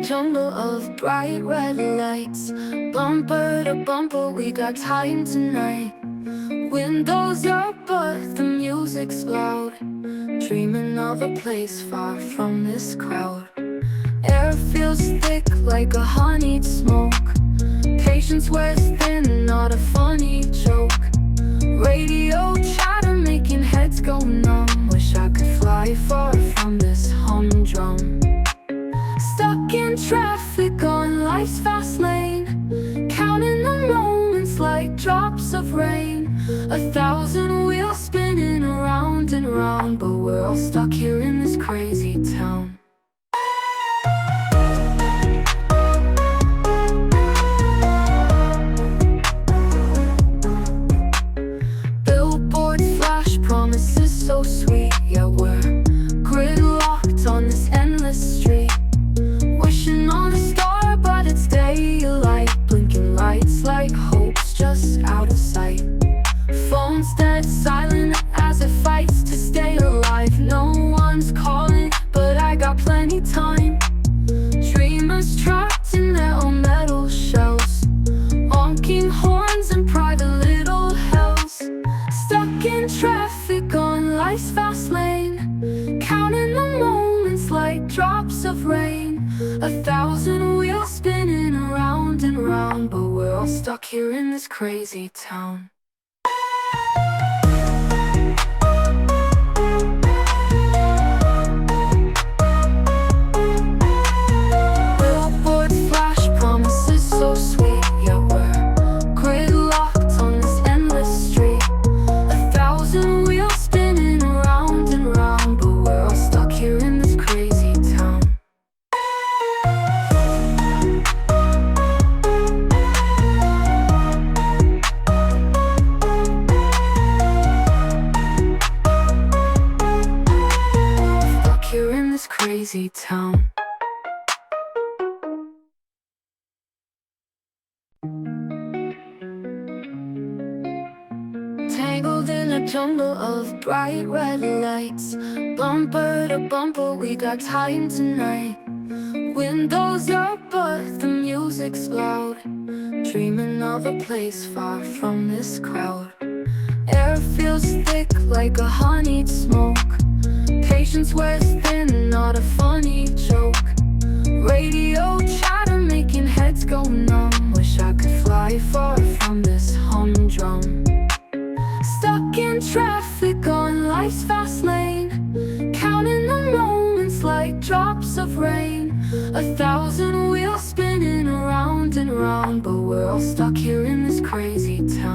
jungle of bright red lights. Bumper to bumper, we got time tonight. Windows up, but the music's loud. Dreaming of a place far from this crowd. Air feels thick like a honeyed smoke. Patience wears thin, not a funny joke. Radio chatter making heads go numb. Wish I could fly far from this humdrum. Stuck in traffic on life's fast lane, counting the moments like drops of rain. 1,000 wheels spinning around and round, but we're all stuck here in this crazy town. Billboards flash promises so sweet, yet we're gridlocked on this endless street. Wishing on a star, but it's daylight. Blinking lights like hope's just out of sight. Phone's dead silent as it fights to stay alive. No one's calling, but I got plenty time. Dreamers trapped in their own metal shells, honking horns and private little hells. Stuck in traffic on life's fast lane, counting the moments like drops of rain. 1,000 wheels spinning around and round, but we're all stuck here in this crazy town. Billboards flash promises so sweet, yet we're gridlocked on this endless street. 1,000 wheels spinning around and round, but we're all stuck here in this crazy town. Stuck here in this crazy town. Tangled in a jungle of bright red lights. Bumper to bumper, we got time tonight. Windows up, but the music's loud. Dreaming of a place far from this crowd. Air feels thick like a honeyed smoke. Patience wears thin, not a funny joke. Radio chatter making heads go numb. Wish I could fly far from this humdrum. Stuck in traffic on life's fast lane, counting the moments like drops of rain. 1,000 wheels spinning around and round, but we're all stuck here in this crazy town.